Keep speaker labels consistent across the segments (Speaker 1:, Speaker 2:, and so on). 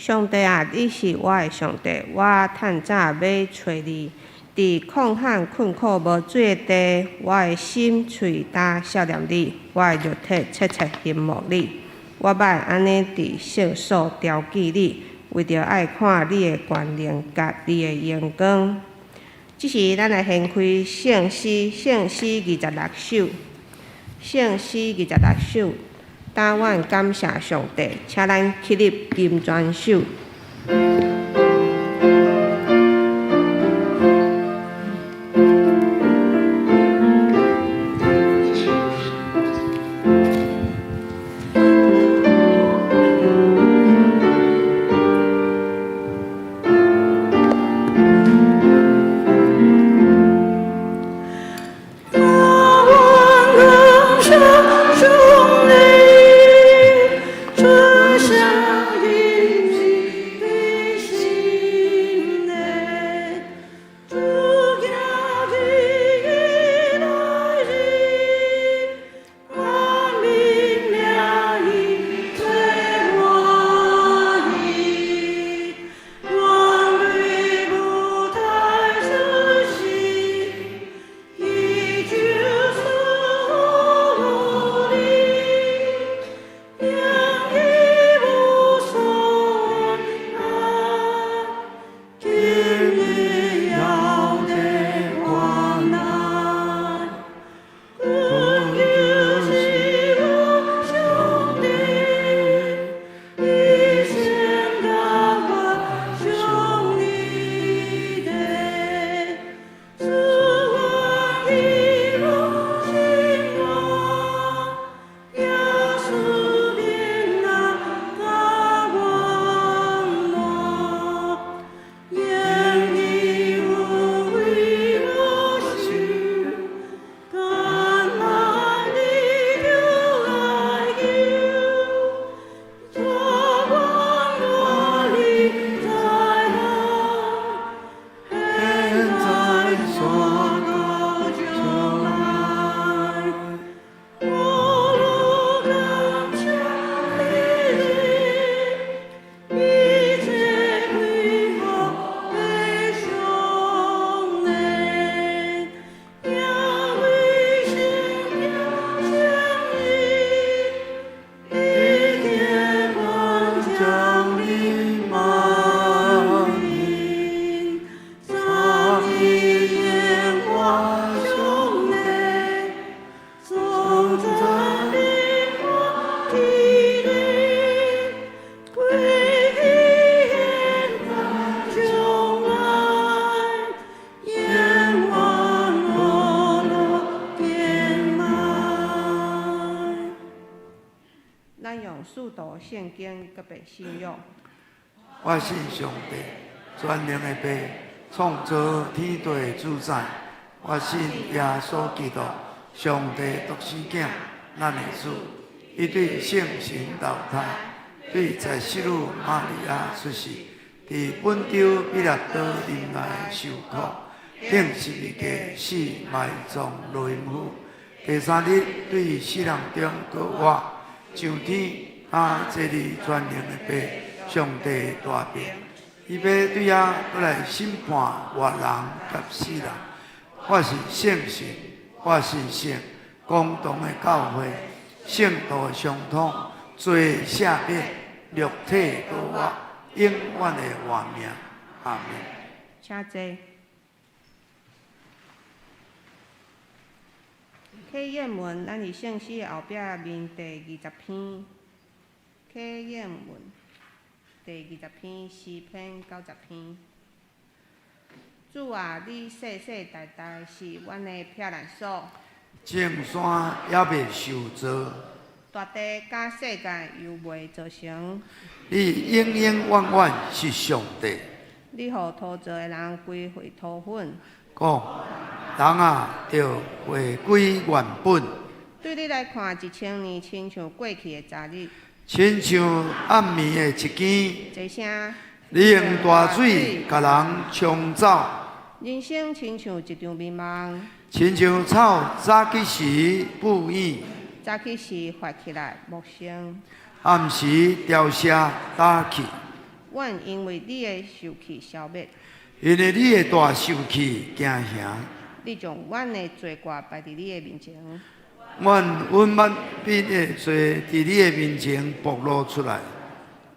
Speaker 1: 上帝啊，你是我的上帝，我趁早要找你。伫旷旱困苦无水的地，我的心喙焦少念你，我的肉体切切羡慕你。我捌安尼伫世所雕记你，为着爱看你的权能甲你的荣光。即是咱来献开圣诗26首，圣诗26首，答愿感谢上帝，请咱起立金泉手。圣经个别信仰。
Speaker 2: 我信上帝，全能的爸，创造天地的主宰。我信耶稣基督，上帝独生子，咱的主。伊对圣神投胎，对在世女玛利亚出世，伫本州彼拉多临来受苦，顶十字架死埋葬落阴府。第三日对死人中搁活，上天。坐伫全能的爸，上帝大病，伊要对遐倒来审判活人甲死人。我是圣神，我信圣公同的教会，圣道的相通，罪赦免，肉体高活，永远的活命。阿门。
Speaker 1: 请坐。启验文，咱是圣诗后壁面第20篇。启验文第20篇诗篇90篇。主啊，你世世代代是阮的避难所。
Speaker 2: 众山也未受造，
Speaker 1: 大地甲世界又未造成。
Speaker 2: 你永永远远是上帝。
Speaker 1: 你互土造的人归回土粉。
Speaker 2: 讲人啊，要回归原本。
Speaker 1: 对你来看，1000年亲像过去的昨日。
Speaker 2: 亲像暗暝的一更，
Speaker 1: 一声，
Speaker 2: 你用大水甲人冲走。
Speaker 1: 人生亲像一场迷茫，
Speaker 2: 亲像草早起时不语，
Speaker 1: 早起时发起来木生，
Speaker 2: 暗时凋谢打去。
Speaker 1: 阮因为你的受气消灭，
Speaker 2: 因为你的大受气惊吓，
Speaker 1: 你将阮的罪过摆伫你的面前，
Speaker 2: 阮捌彼的罪伫你的面前暴露出来。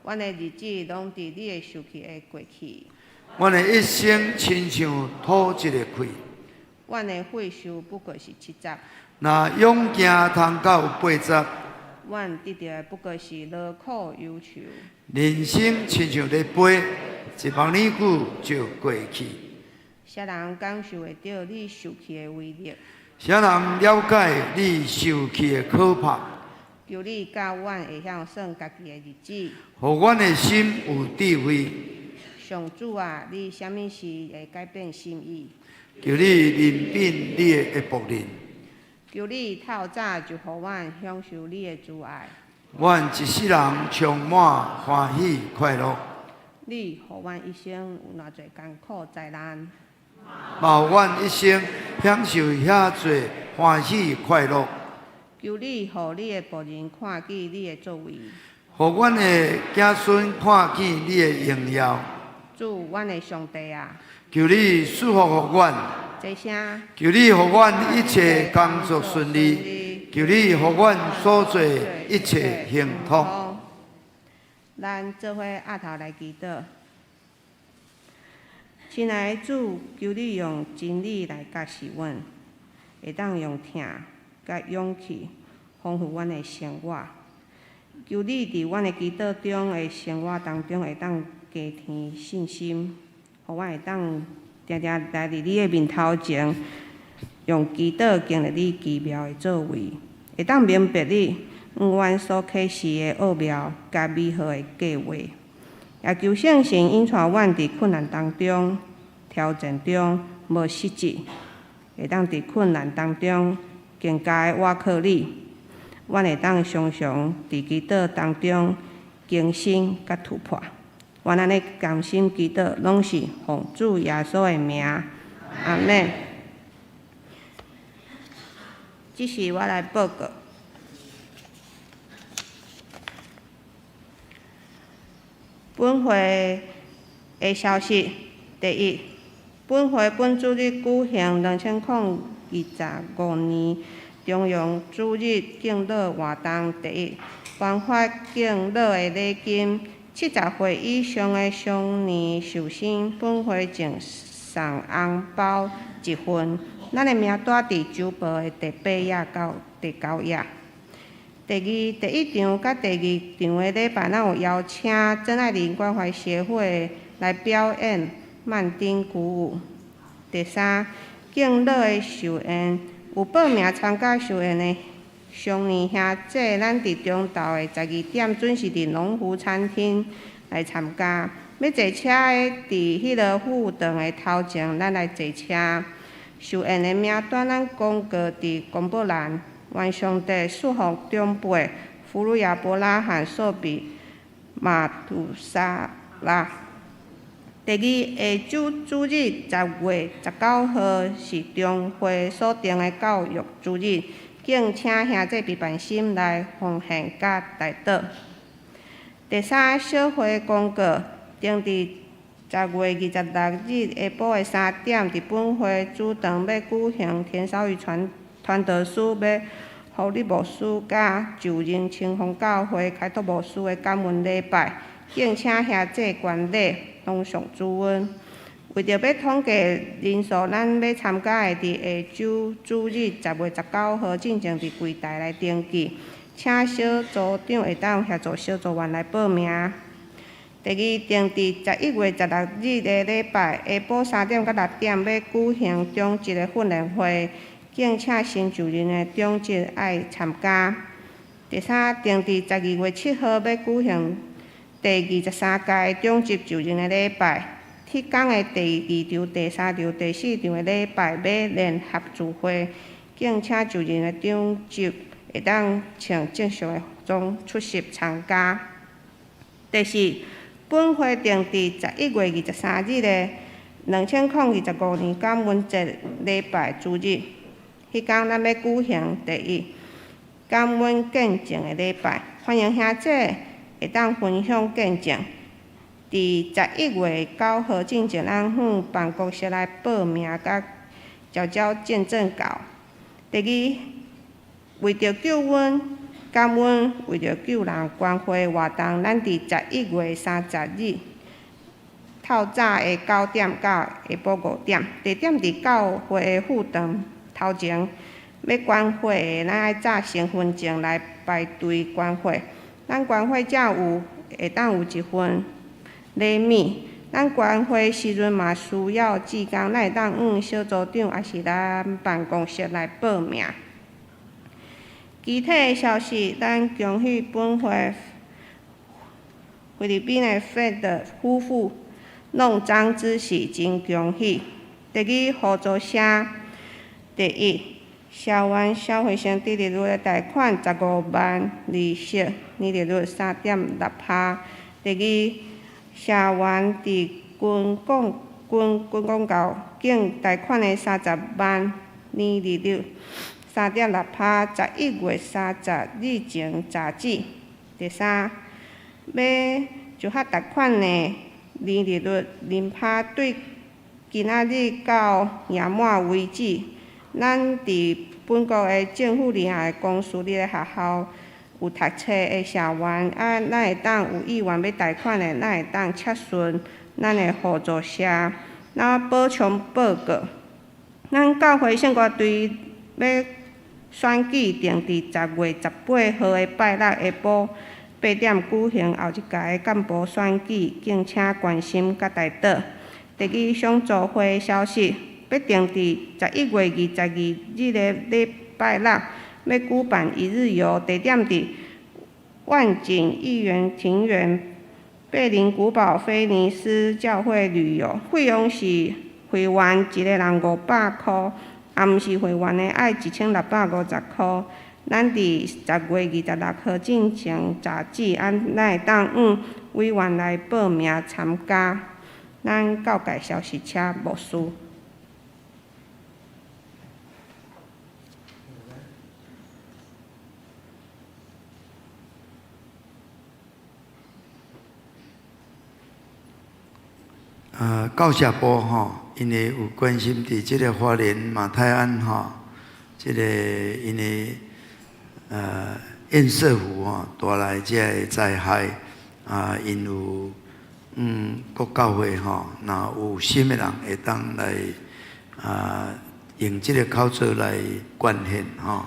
Speaker 1: 阮的日子拢伫你的受气会过去，
Speaker 2: 阮的一生亲像土一个开，
Speaker 1: 阮的岁数不过是70，
Speaker 2: 若勇行通到80，
Speaker 1: 阮得到的不过是劳苦忧愁。
Speaker 2: 人生亲像咧飞，一万年久就过去。
Speaker 1: 啥人感受会到你受气的威力？
Speaker 2: 啥人了解你受气的可怕？
Speaker 1: 求你教阮会晓算家己的日子。
Speaker 2: 互阮的心有智慧。
Speaker 1: 上主啊，你什么时会改变心意？
Speaker 2: 求你怜悯你的仆人。
Speaker 1: 求你透早就互阮享受你的慈爱。
Speaker 2: 阮一世人充满欢喜快乐。
Speaker 1: 你互阮一生有偌侪艰苦灾难，
Speaker 2: 嘛有阮一生享受遐侪欢喜快乐。
Speaker 1: 求你互你的仆人看见你的作为。
Speaker 2: 互阮的子孙看见你的荣耀。
Speaker 1: 主，阮的上帝啊，
Speaker 2: 求你祝福互阮。
Speaker 1: 这声。
Speaker 2: 求你互阮一切工作顺利。求你互阮所做一切幸福。
Speaker 1: 咱做伙压头来祈祷。亲爱的主，求你用真理来教示阮，会当用听甲勇气丰富阮的生活。求你伫阮的祈祷中的生活当中会当加添信心，互阮会当常常来伫你的面头前，用祈祷经历你奇妙的作为，会当明白你阮所启示的奥妙甲美好的计划。也求圣神引带阮伫困难当中、挑战中无失志，会当伫困难当中更加的倚靠你。阮会当常常伫祈祷当中更新甲突破。阮安尼甘心祈祷，拢是奉主耶稣的名，阿免。即是我来报告。本会的消息：第一，本会本主日举行2025年中央主日敬老活动。第一，颁发敬老的礼金，70岁以上的常年寿星，本会赠送红包1份。咱的名单伫周报的第8页到第9页。第一场甲第二场的礼拜，咱有邀请真爱林关怀协会来表演慢丁鼓舞。第三，敬老的寿宴，有报名参加寿宴的常年兄姐，咱伫中昼的12点准时伫农夫餐厅来参加。要坐车的，伫迄个副堂的头前，咱来坐车。寿宴的名单，咱公告伫公布栏。愿上帝祝福长辈弗鲁亚伯拉罕索比马杜沙拉。第二，下主日10月19号是中会所定的教育主日，敬请兄弟陪伴心来奉献甲代祷。第三，小会公告定伫10月26日下晡的3点，伫本会主堂要举行田少宇传道师要互你牧师甲就任清风教会开拓牧师的感恩礼拜，敬请兄弟捐礼，拢上主恩。为着要统计人数，咱要参加的伫下周主日10月19号进前伫柜台来登记，请小组长会当协助小组员来报名。第二，定伫11月16日的礼拜下晡3点到6点要举行中职的训练会。敬请新就任的长职爱参加。第三，定伫12月7号要举行第23届长职就任的礼拜。铁工的第2场、第3场、第4场的礼拜要联合聚会，敬请就任的长职会当穿正式的服装出席参加。第四，本会定伫11月23日的2025年感恩节礼拜主日。迄天咱要举行第一感恩见证的礼拜，欢迎兄姐会当分享见证，伫11月9号进前，咱向办公室来报名，甲交交见证稿。第二，为着救阮、感恩，为着救人关怀活动，咱伫11月30日透早的9点到下晡5点，地点伫教会的副堂头前。要关会的，咱爱早身份证来排队关会。咱关会才会当有一份礼物。咱关会时阵嘛需要志工，咱会当小组长也是咱办公室来报名。具体的消息，咱恭喜本会菲律宾的Fred夫妇弄璋之喜，真恭喜。第二，合作社第一。消完消费性低利率的贷款15万，利息年利率3.6%。第二，消完伫军广告境贷款的30万，年利率3.6%，11月30日前查止。第三，要就合贷款的年利率0%，对今仔日到夜满为止。咱伫本国的政府底下的公私立的学校有读册的社员，咱会当有意愿要贷款的，咱会当洽询咱的合作社。那补充报告，咱教会圣歌队要选举定伫10月18号的拜六下晡8点举行后一届的干部选举，敬请关心甲台岛。第二，上组会消息。要定伫11月22日的礼拜六，要举办一日游，地点伫万景议员庭园、贝林古堡、菲尼斯教会旅游，费用是会员一个人500块，啊毋是会员的爱1650块。咱伫10月26号进行查址，咱会当委员来报名参加。咱教界消息车无事。
Speaker 2: 教社部吼，因为有关心伫即个花莲马太安吼，即个因为堰塞湖吼带来即个灾害因有各教会吼，若有心的人会当来用即个口罩来捐献吼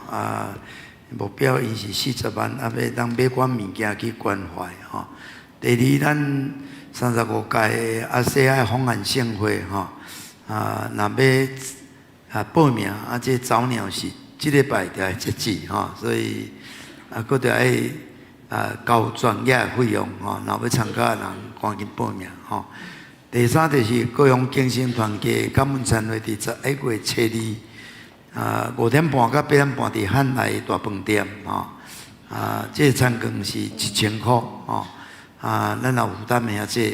Speaker 2: 目标因是40万，要当买寡物件去关怀吼。第二，咱35届阿西爱访岸盛会吼若要报名这早鸟是即礼拜就要截止吼，所以佫着爱交专业费用吼，若要参加的人赶紧报名吼。第三就是高雄精神团结感恩餐会伫11月7日5点半到8点半伫汉来大饭店吼这餐券是1000块吼。咱也有负担的伫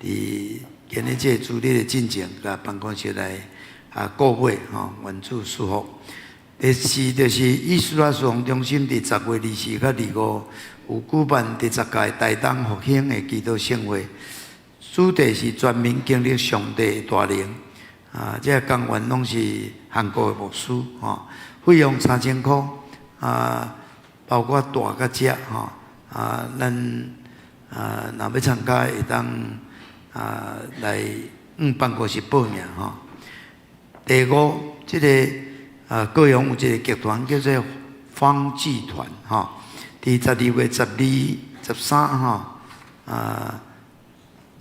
Speaker 2: 今日这主日的进程，甲办公室来购买吼，援助祝福。第四就是艺术事奉中心伫10月24到25有举办第10届台东复兴的祈祷盛会，主题是全民经历上帝的大能这工员拢是韩国的牧师吼，费用3000块包括大甲食吼咱。若要参加会当来办公室报名吼。第五，即个高雄有一个剧团叫做方剧团吼，伫12月12、13吼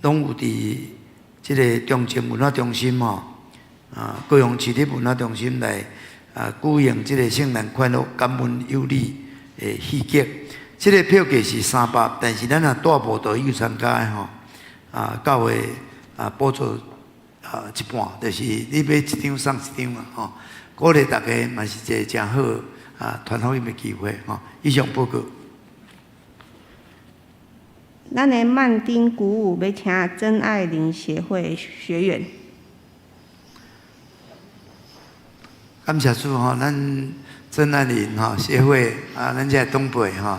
Speaker 2: 拢有伫即个中正文化中心吼高雄市立文化中心来举行即个圣诞快乐感恩有礼的戏剧。这个票价是300，但是咱若大部都有参加的吼，教会补助一半，就是你买一张送一张嘛吼，鼓励大家嘛是一个真好传福音的机会吼。以上报告。
Speaker 1: 咱的曼丁鼓舞要请真爱灵协会学员。
Speaker 2: 感谢主吼，咱真爱灵协会咱这东北吼。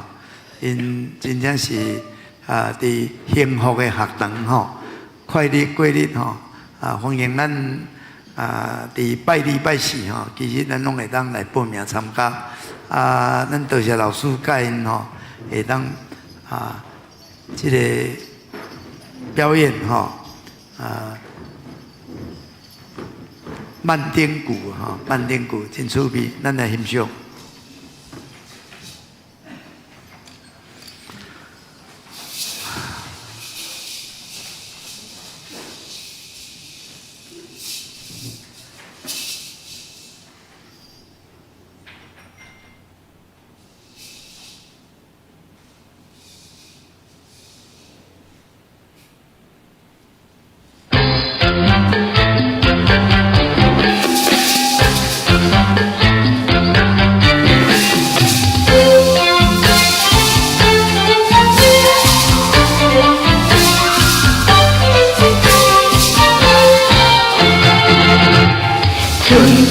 Speaker 2: 因真正是伫幸福的学堂吼，快乐过日吼，欢迎咱伫拜二拜四吼，其实咱拢会当来报名参加。咱多谢老师教因吼，会当这个表演吼，慢点鼓吼，慢点鼓真趣味，咱来欣赏。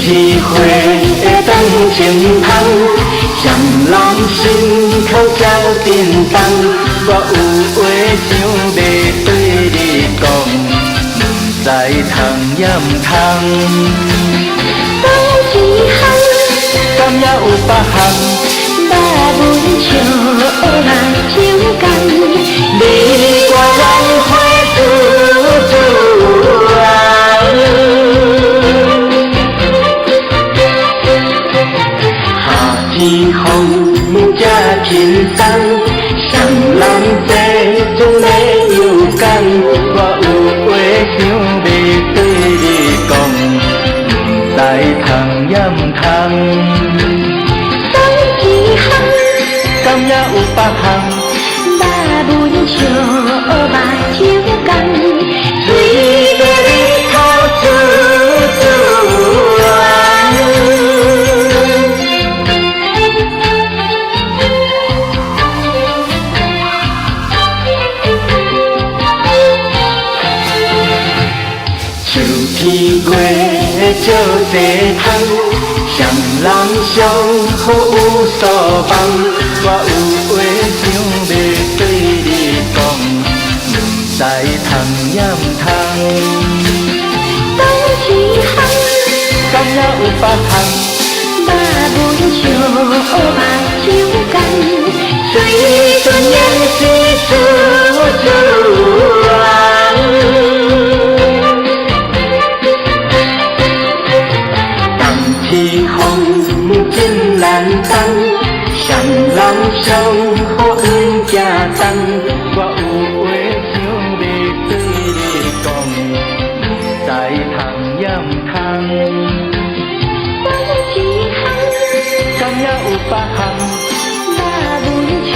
Speaker 3: 天花的灯前窗，闪人心口照叮当。我有话想要对你讲，不知通也唔通。讲一项，敢也有别项，把阮笑来相共。你我人花自自天空这轻松，双人坐准的游港。我有话想要对你讲，不知通也唔通。讲一项，敢也有别项，把阮笑目相共。水在日头自天月照地窗，双人相好有所望。我有话想要对你讲，不知通也唔通。讲一项，敢也有别项，把阮笑目相共。水准也是自天空真难当，双人相好不惊动。我有话想要对你讲，不知通也唔通。讲一项，敢也有别项，把阮笑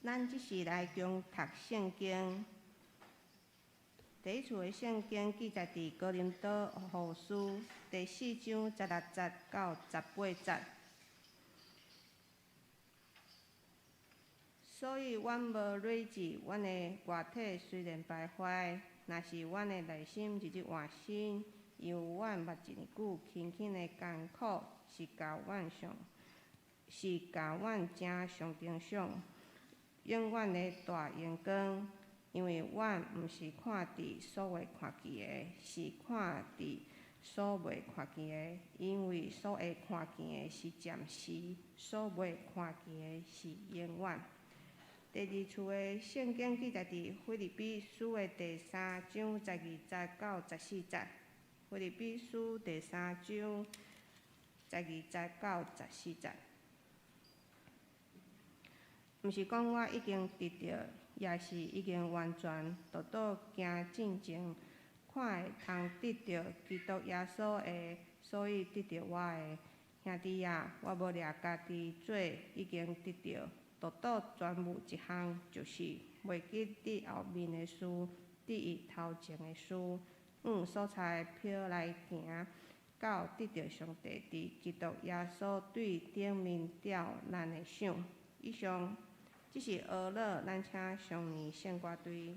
Speaker 1: 咱即时来共读圣经。第一处的圣经记载伫哥林多后书第4章16节到18节。所以，阮无累志，阮的外体虽然败坏，若是阮的内心日日换新，因为阮捌一年久轻轻的艰苦，是甲阮正上顶上永远的大阳光。因为阮毋是看伫所会看见的，是看伫所未看见的。因为所会看见的是暂时，所未看见的是永远。第二处的圣经记载伫腓立比书的第3章12节到14节。腓立比书第3章12节到14节。毋是讲我已经得到，也是已经完全倒倒行进前，看会通得到基督耶稣的，所以得到我的兄弟啊，我无掠家己做已经得到，倒倒专务一项，就是袂记伫后面的事，伫伊头前的事，所采票来行，到得到上帝伫基督耶稣对顶面吊咱的赏。以上。即是学乐，咱请上年献歌队。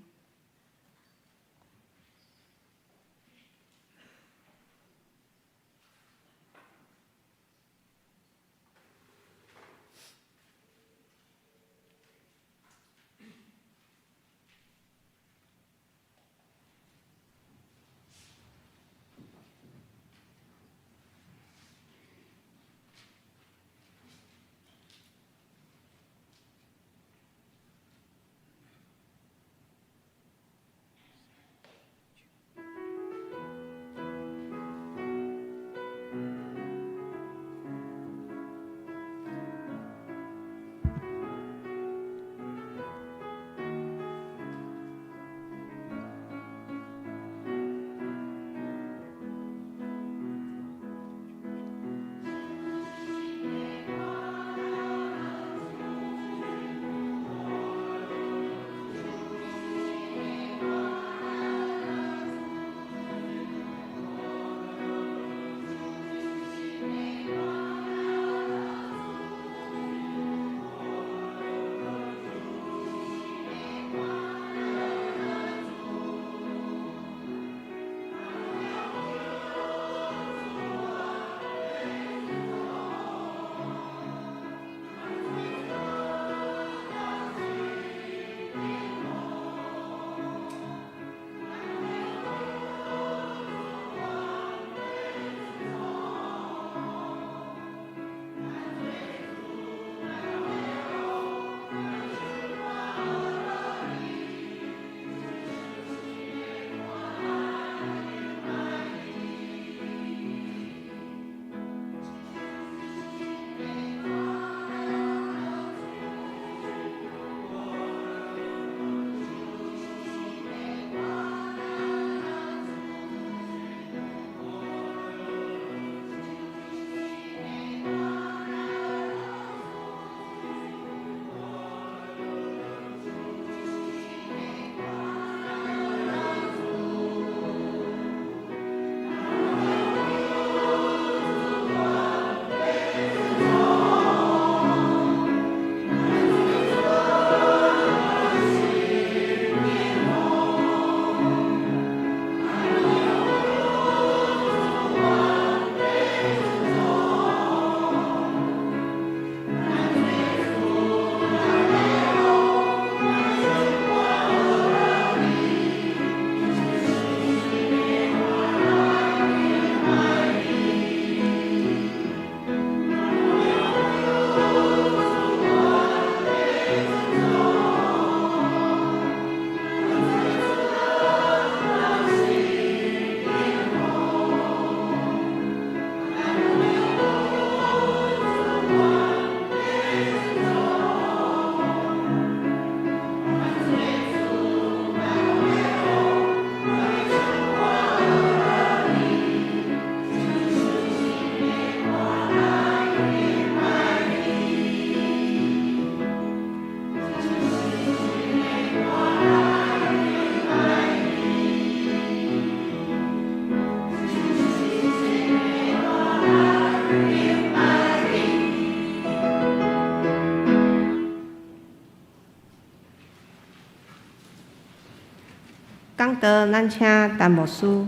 Speaker 1: 讲道，咱请陈牧师。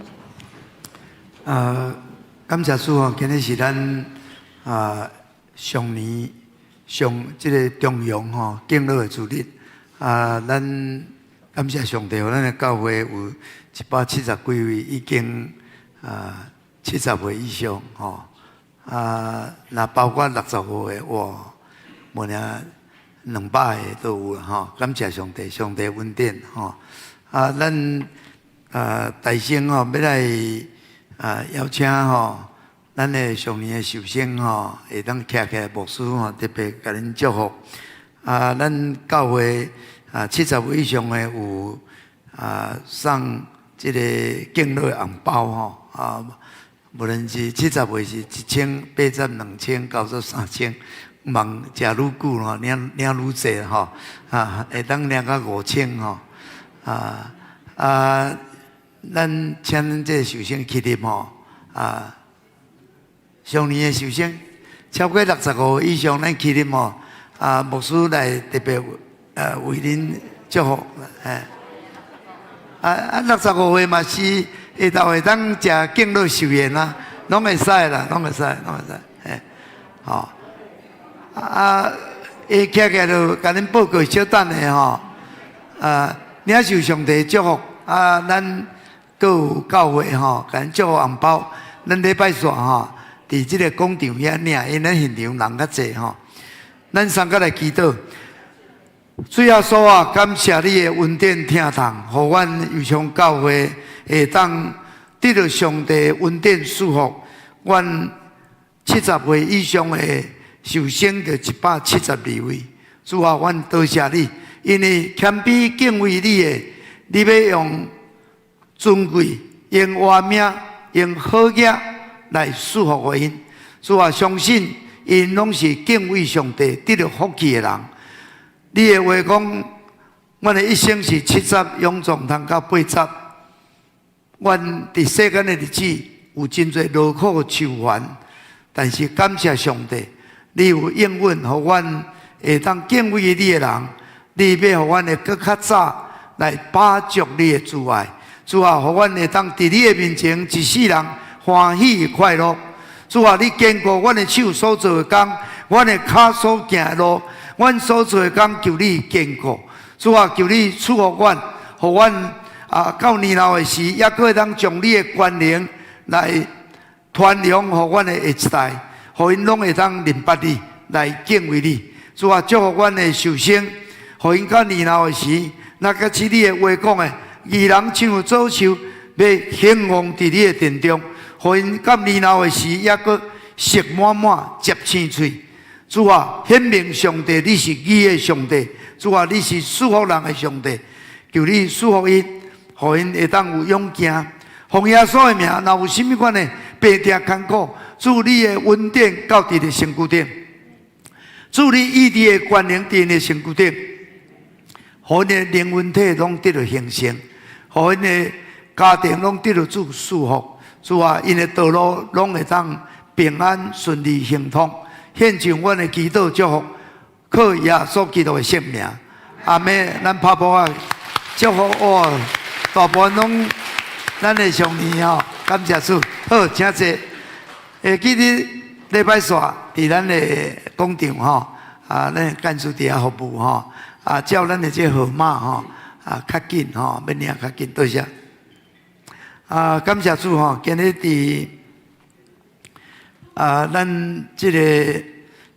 Speaker 2: 感谢主哦，今日是咱上年这个中央吼敬老的主日咱感谢上帝，咱的教会有170几位，已经70岁以上吼那包括65岁哇，无俩200个都有啦吼。感谢上帝，上帝恩典吼咱大圣吼要来邀请吼。咱的上年的寿星吼，会当徛起来牧师吼，特别甲恁祝福。咱教会70岁以上的有送这个敬老的红包吼无论是70岁是1000、800、2000、90、3000，望食愈久吼，领愈济吼会当领到5000吼咱请恁这寿星起立吼上年的寿星超过65岁以上，咱起立吼牧师来特别为恁祝福65岁嘛是会当食敬老寿宴啊，拢会使啦，拢会使吼会徛起来就甲恁报告小等的吼领受上帝祝福咱各有教会吼，甲恁祝福红包，咱礼拜四吼。伫即个广场遐领，因咱现场人较济吼。咱三个来祈祷，主耶稣啊，感谢你的恩典听从，互阮有从教会会当得到上帝恩典祝福。阮70岁以上的寿星就172位。主啊，阮多谢你，因为谦卑敬畏你的，你要用尊贵、用活命、用好业。来祝福因，主啊，相信因拢是敬畏上帝、得到福气的人。你的话讲，阮的一生是70，勇壮通到80。阮伫世间的日子有真侪劳苦愁烦，但是感谢上帝，你有应允，互阮会当敬畏你的人，你要互阮会搁较早来把握你的慈爱。主啊，互阮会当伫你的面前一世人。欢喜快乐，主啊，你坚固阮的手所做的工，阮的脚所行的路，阮所做的工，求你坚固。主啊，求你赐福阮，互阮到年老的时，也可会当将你的权能来传扬，互阮的下一代，互因拢会当明白你，来敬畏你。主啊，祝福阮的寿星，互因到年老的时，那个是你的话讲的，义人像走树，要兴旺伫你的殿中。互因到年老的时，也阁食满满，接青翠。主啊，显明上帝你是义的上帝。主啊，你是祝福人的上帝。求你祝福因，互因会当有勇气。奉耶稣的名，若有甚物款的白痛艰苦，主你的恩典到伫的身躯顶，主你医治的权能伫因的身躯顶，互因的灵魂体拢得到形成，互因的家庭拢得到主祝福。主啊，因的道路拢会当平安顺利行通，献上阮的祈祷祝福，靠耶稣基督的圣名，阿妹，咱拍波啊，祝福哇，大部分拢咱的上年吼，感谢主，好，请坐。记日礼拜四伫咱的广场吼，咱干事伫遐服务吼，照咱的这号码吼，较紧吼，要领较紧，多谢。感谢主吼，今日伫咱这个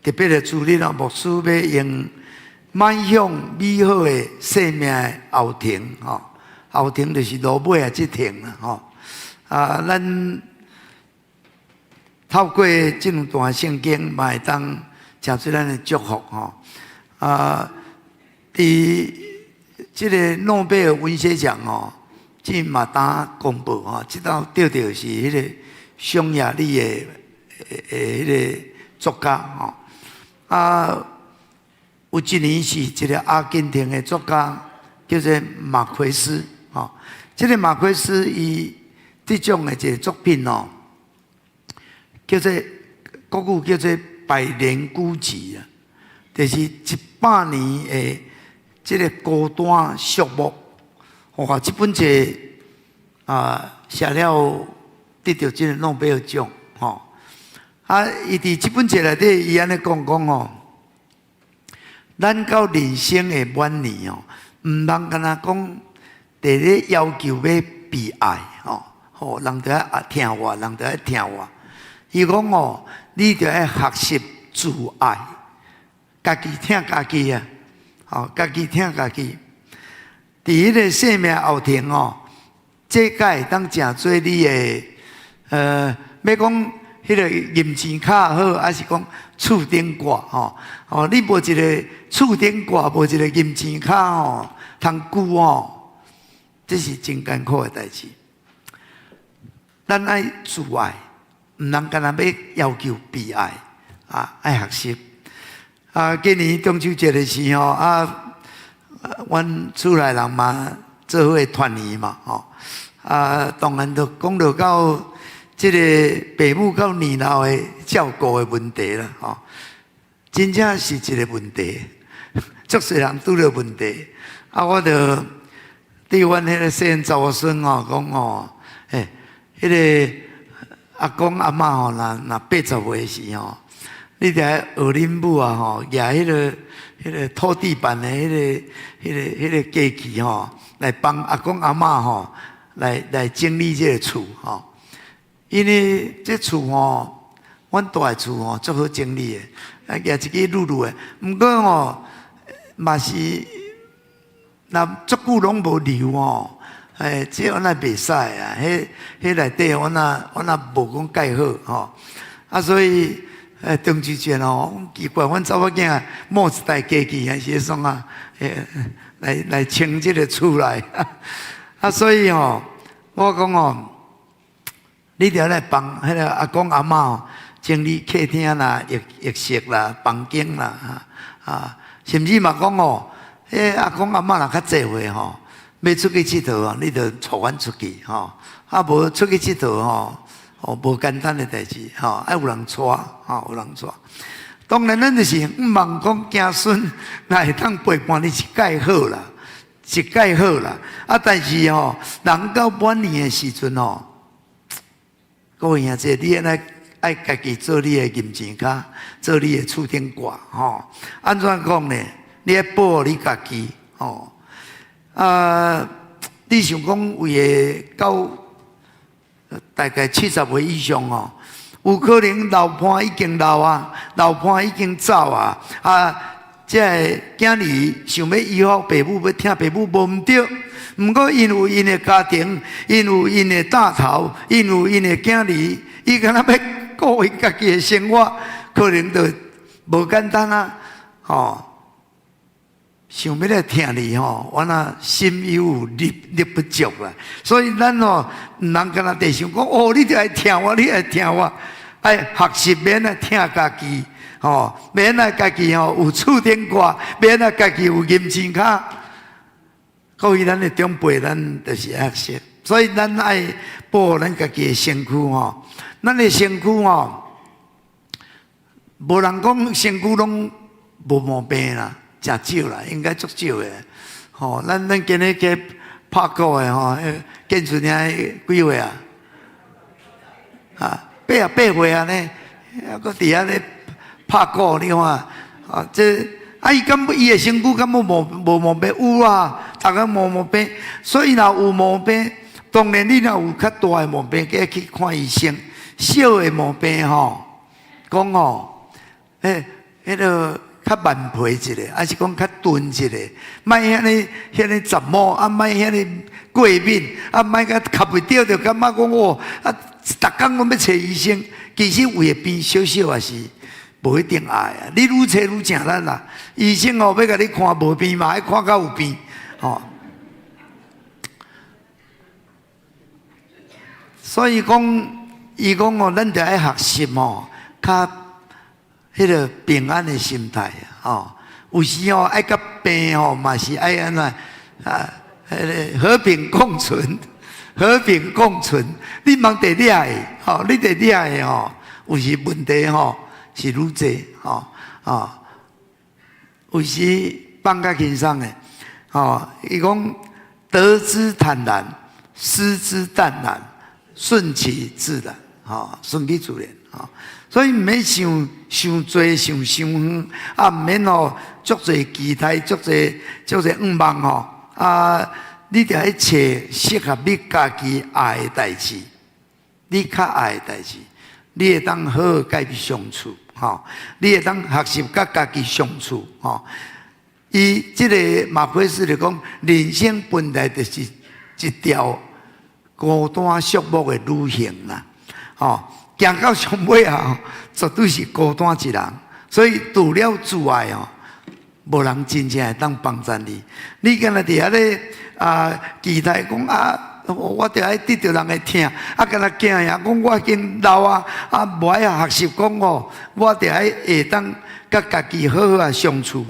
Speaker 2: 特别的主日牧师要用迈向美好的生命的后庭吼，后庭就是路尾这庭啦吼。咱透过这两段圣经，嘛会当讲出咱的祝福吼。伫这个诺贝尔文学奖吼。即嘛当公布吼，即道得到是迄个匈牙利的迄个作家吼，有一年是一个阿根廷的作家叫做马奎斯吼，即个马奎斯伊这种的一个作品哦，叫做国语叫做百年孤寂啊，就是100年的即个孤单寂寞。哇！这本册写了得到这个诺贝尔奖伊伫这本册内底，伊安尼讲咱到人生的晚年毋通干那讲，第一要求要被爱人就要听我，人就要听我。伊讲你就要学习自爱，家己听家己家己听家己。伫迄个生命后庭这个会当诚做你的要讲。迄个银钱卡好，还是讲厝顶挂你无一个厝顶挂，无一个银钱卡通久这是真艰苦的代志。咱爱自爱，毋通干那要求被爱爱学习今年中秋节的时阮厝内人嘛做伙团圆嘛当然都讲到这个父母到年老的照顾的问题啦，真正是一个问题，足侪人拄着问题。我着对阮迄个细汉查某孙讲迄个阿公阿嬷若80岁时你着学恁母举迄个拖地板的迄个机器来帮阿公阿嬷来整理这个厝因为这厝阮大个厝足好整理的，举一个路的。毋过嘛是，若足久拢无留这阮也袂使迄内底阮也无讲盖好所以中秋节奇怪，阮查某囝摸一台机器还是送来清这个厝内所以我讲你着来帮迄个阿公阿嬷整理客厅啦、浴室啦、房间啦，甚至嘛讲阿公阿嬷若较济岁要出去佚佗你着带阮出去无出去佚佗无简单的代志爱有人带有人带。当然咱就是毋望讲子孙若会当陪伴你一届好啦，一届好啦但是人到晚年的时阵各位兄弟，你爱家己做你的银钱卡，做你的厝顶挂安怎讲呢？你要保护你家己你想讲为了到大概70岁以上有可能老伴已经老老伴已经走这个囝儿想要依靠父母，要听父母无毋对。毋过因有因的家庭，因有因的大头，因有因的囝儿，伊敢若要过因家己的生活，可能就无简单想要来听你我那心有力不足啦。所以咱毋通敢若地想讲你着爱听我，你爱听我，爱学习免来听家己免来家己有厝顶挂，免来家己有银钱卡。各位，咱的长辈，咱就是爱学习，所以咱爱保护咱家己的身躯咱的身躯无人讲身躯拢无毛病啦，真少啦，应该足少的咱今日去拍鼓的建村遐几岁8岁呢，搁伫遐咧拍鼓，你看这伊敢伊的身躯敢无毛病？有逐个无毛病。所以若有毛病，当然你若有较大的毛病，该去看医生。小的毛病讲迄个较慢皮一个，还是讲较钝一个，莫遐尼杂毛，莫遐尼过敏，莫甲卡袂着，就感觉讲逐工拢要找医生。其实胃的病小小也是无一定爱你愈找愈正咱啦。医生要甲你看无病嘛，爱看到有病所以讲，伊讲咱着爱学习较迄个平安的心态有时爱甲病嘛是爱安怎和平共存，和平共存。你茫得了的你得了的有时问题是愈济有时放较轻松的伊讲得之坦然，师之淡然，顺其自然，顺其自然，所以唔免想多，想远，啊，唔免足侪期待，足侪愿望你着要找适合你家己爱的代志，你较爱的代志，你会当好好甲伊相处，你会当学习甲家己相处，伊即个马奎斯就讲，人生本来就是一条孤单寂寞的旅行啦，行到上尾绝对是孤单一人，所以除了自爱无人真正会当帮助你。你敢若伫遐咧期待讲我着爱得到人的疼，敢若惊呀，讲我已经老无爱学习讲我着爱会当甲家己好好相处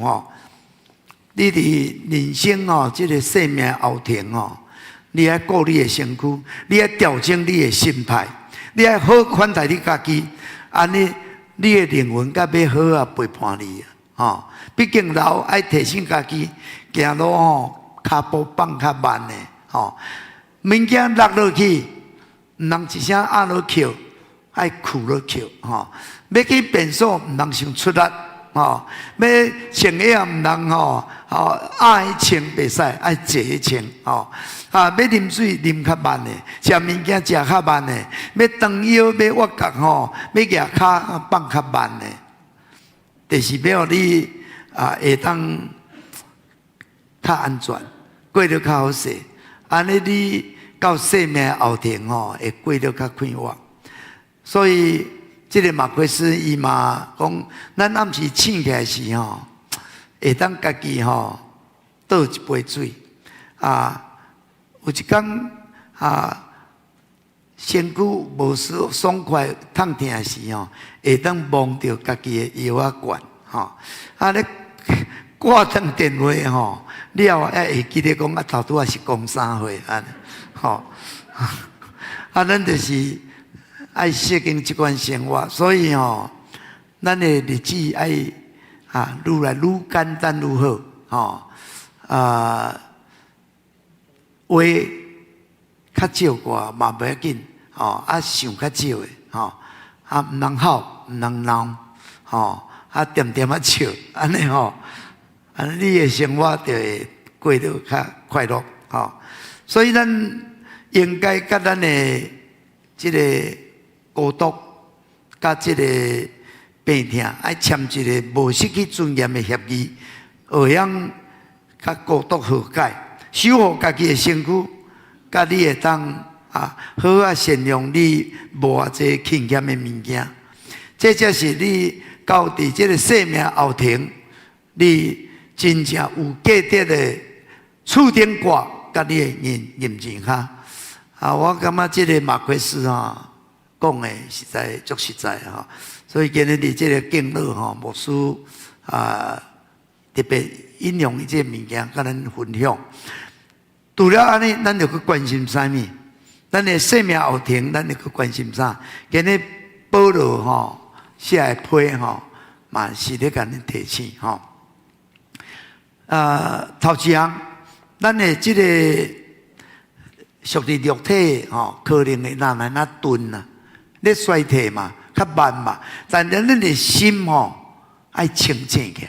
Speaker 2: 你伫人生即个生命后庭你爱顾你的身躯，你爱调整你的心态，你爱好款待你家己，安尼你的灵魂才要好好陪伴你毕竟老爱提醒家己，行路脚步放较慢的物件落落去，毋通一声压落去，爱屈落去要去便所，毋通想出力要穿衣也毋通爱穿袂使，爱坐穿要啉水啉较慢的，食物件食较慢的，要长腰要屈角要举骹放较慢的，就是要你会当较安全，过得较好势，安尼你到生命后庭会过得较快活。所以这个马奎斯伊嘛讲，咱暗时醒起来时会当家己倒一杯水有一天身躯无爽快痛痛时会当望着家己的腰管咧挂断电话了会记得讲头拄是讲啥话咱就是爱适应这款生活，所以咱的日子爱愈来愈简单愈好话较少寡嘛袂要紧想较少的毋通哭毋通闹点点笑安尼你的生活就会过得较快乐所以咱应该甲咱的这个孤独甲这个病痛爱签一个无失去尊严的协议，会晓甲孤独和解，守护家己的身躯，甲你会当好好善用你无偌济欠欠的物件，这才是你到伫这个生命后庭，你真正有价值的厝顶挂，甲你的认真我感觉这个马奎斯讲的实在足实在所以今日伫这个敬老牧师特别引用伊这个物件，甲咱分享。除了安尼，咱就去关心啥物？咱的生命后庭，咱就去关心啥？今日保罗写的批嘛是咧甲咱提醒头一项，咱的这个属于肉体可能会慢慢钝咧衰退嘛，较慢嘛。但咱的心爱清醒起来，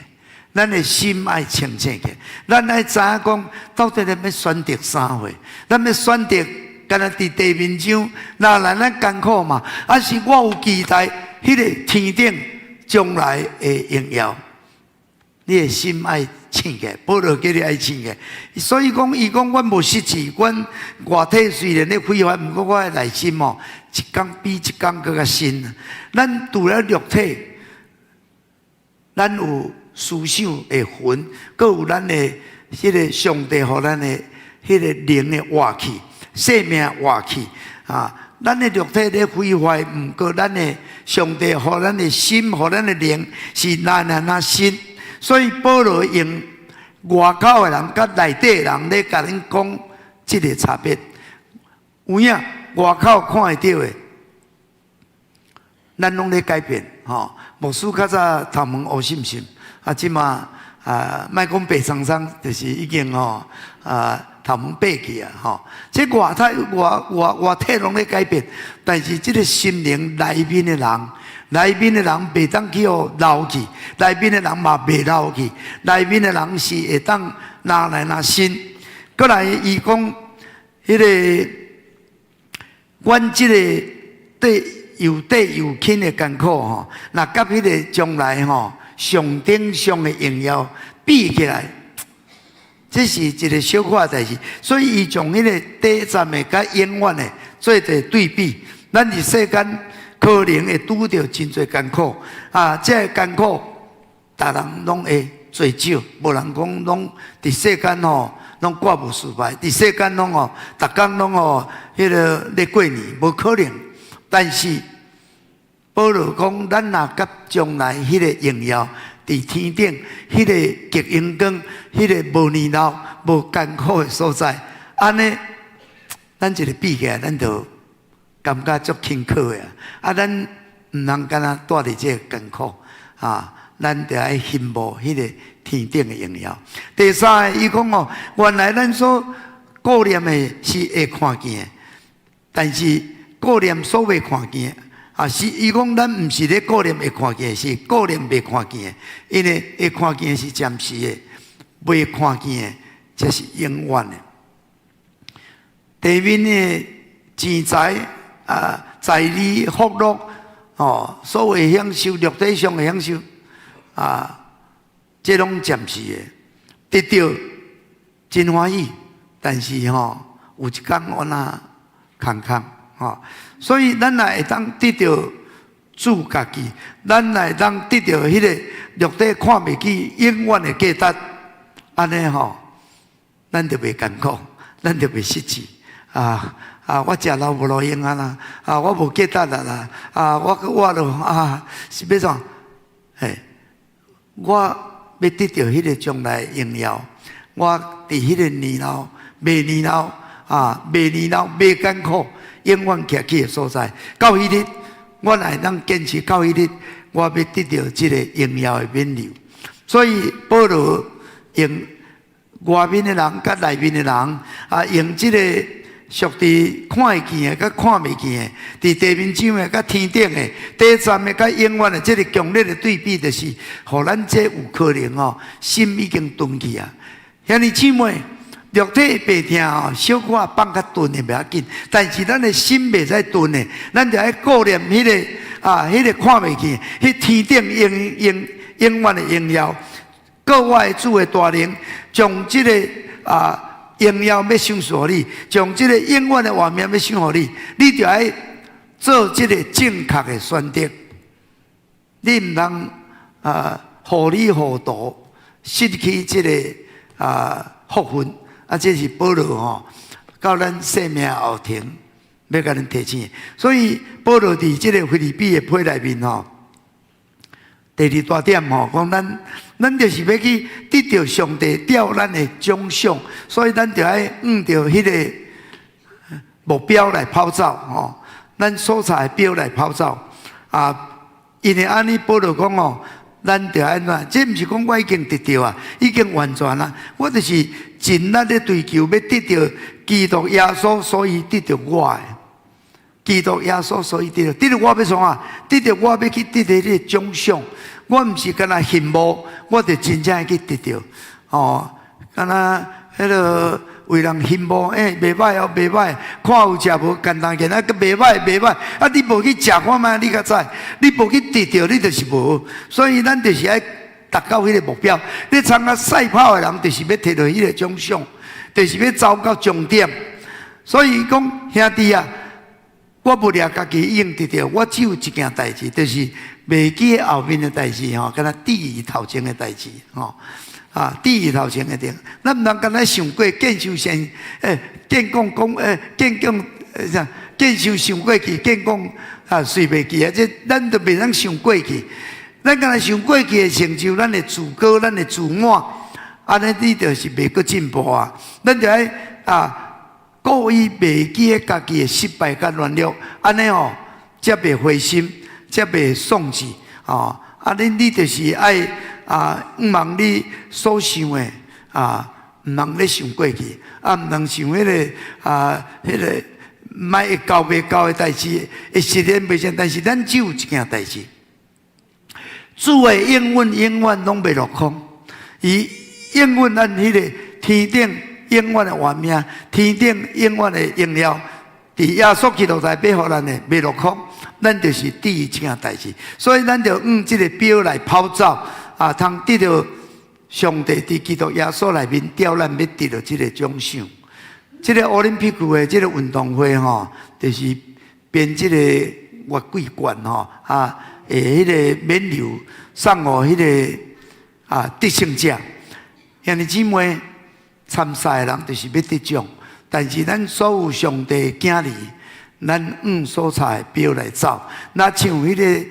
Speaker 2: 咱的心爱清醒起来。咱爱知影讲，到底咱要选择啥货？咱要选择，敢若伫地面上，哪来咱艰苦嘛？还是我有期待，迄个天顶将来会荣耀？你的心爱醒起来，保罗叫你爱醒起来。所以讲，伊讲，阮无失志，阮外体虽然咧挥发，毋过我的内心一天比一天更较新。咱除了肉体，咱有思想的魂，阁有咱的迄个上帝互咱的迄个灵的活气、生命活气咱的肉体咧挥发，毋过咱的上帝互咱的心、互咱的灵是那新。所以保罗用外口的人甲内底的人咧甲恁讲这个差别。有影外口看会到的，咱拢咧改变牧师较早头毛黑心即嘛莫讲白桑桑，就是已经头毛爬去啊！吼，这外体拢咧改变，但是这个心灵内面的人，袂当去互老去，内面的人嘛袂老去，内面的人是会当拿来拿新。过来，伊讲，迄个，阮这个对又轻的艰苦吼，那甲迄个将来吼上顶上的荣耀比起来。这是一个小可代志，所以伊从迄个短暂的甲永远的做一个对比。咱伫世间可能会拄到真侪艰苦啊，这艰苦，逐人拢会做少，无人讲拢伫世间吼拢挂无失败，伫世间拢吼逐工拢吼迄个咧过年，无可能。但是保罗讲，咱若甲将来迄个荣耀。伫天顶，迄个极阳光，迄个无年老、无艰苦的所在，安尼，咱一个比起来，咱就感觉足轻巧的啊！咱毋通干那住伫这个艰苦啊，咱着爱羡慕迄个天顶的荣耀。第三个，伊讲哦，原来咱所顾念的是会看见的，但是顾念所未看见的。啊，是伊讲，咱毋是咧顾念会看见，是顾念未看见的。因为会看见是暂时的，未看见的这是永远的。地面的钱财啊、财利福禄哦，所谓享受，肉体上的享受啊，这拢暂时的，得到真欢喜，但是吼，有一天我那空空。所以咱来会当得到主家己，咱来当得到迄个肉体看袂起永远的价值，安尼吼，咱就袂艰苦，咱就袂失志啊！我食老无路用啊啦！我无价值啦！我就是要怎？嘿，我要得到迄个将来荣耀，我伫迄个年老、未年老未艰苦。永远徛起的所在，到迄日，我来当坚持到迄日，我要得到这个荣耀的冕旒。所以保罗用外面的人甲内面的人啊，用这个属地看会见的甲看袂见的，伫地面上的甲天顶的，短暂的甲永远的，这个强烈的对比，就是互咱这有可能哦，心已经钝去啊。兄弟姊妹。肉体白疼哦，小可放较钝的袂要紧，但是咱的心袂使钝的，咱就爱顾念迄个迄个看袂见，迄天顶永远的荣耀，各我主的大能，将这个荣耀要赏赐你，将这个永远的画面要赏予你，你就爱做这个正确的选择，你毋通糊里糊涂失去这个福分。这是保罗吼，到咱生命后庭要甲咱提醒。所以保罗伫这个腓立比的批内面吼，第二大点吼，讲咱就是要去得到上帝调咱的奖赏，所以咱就要按照迄个目标来跑走吼，咱所在的标来跑走啊。因为安尼保罗讲哦。咱就安怎？这毋是讲我已经得到啊，已经完全啦。我就是尽力咧追求，要得到基督耶稣，所以得到我的。基督耶稣，所以得到我要创啊？得到我要去得到迄个奖赏。我毋是干那羡慕，我就真正去得到。哦，干那迄个为人羡慕，袂歹哦，袂歹，看有食无简单个，个袂歹，啊，你无去食看卖，你较知，你无去得到，你就是无。所以咱就是爱达到迄个目标。你参加赛跑的人，就是要摕到迄个奖赏，就是要走到终点。所以讲兄弟啊，我不了家己已经得到，我只有一件代志，就是袂记后面的代志吼，敢若第二头前的代志吼。第二头前的点，咱毋通干那想过见修先，见修想过去，见讲随袂记啊！这咱都袂当想过去，咱干那想过去的成就，咱的自高，咱的自满，安尼你就是袂阁进步啊！咱就爱故意袂记家己的失败甲软弱，安尼哦，才袂灰心，才袂丧志你就是爱。毋望你所想的毋通咧想过去，毋通想迄个莫会交袂交的代志，会实现袂成。但是咱只有一件代志，主的应允永远拢袂落空。伊应允咱迄个天顶永远的完命，天顶永远的荣耀，伫耶稣基督内要互咱的袂落空。咱就是第一件代志，所以咱就用这个表来跑走通得到上帝伫基督耶稣内面调咱要得到这个奖赏。这个奥林匹克的这个运动会就是编这个越季冠迄个免流送互迄个得胜者。兄弟姊妹，参赛的人就是要得奖，但是咱所有上帝的囝儿，咱用所采的标来走，那像迄个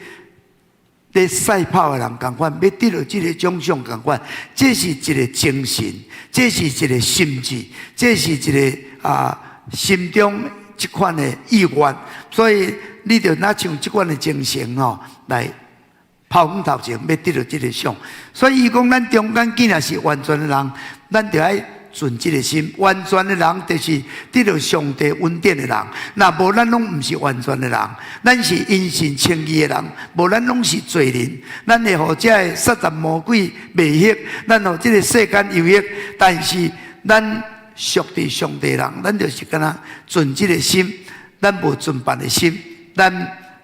Speaker 2: 咧赛跑的人同款，要得到这个奖赏同款，这是一个精神，这是一个心志，这是一个心中这款的意愿，所以你着拿像这款的精神来跑远头前，要得到这个奖。所以伊讲，咱中间既然是完全的人，咱着爱存这个心。完全的人就是得到上帝恩典的人。那无咱拢唔是完全的人，咱是因信称义的人，无咱拢是罪人。咱会互这个撒旦魔鬼迷惑，咱互这个世间有益，但是咱属伫上帝的人，咱就是敢若存这个心，咱无存别的心，咱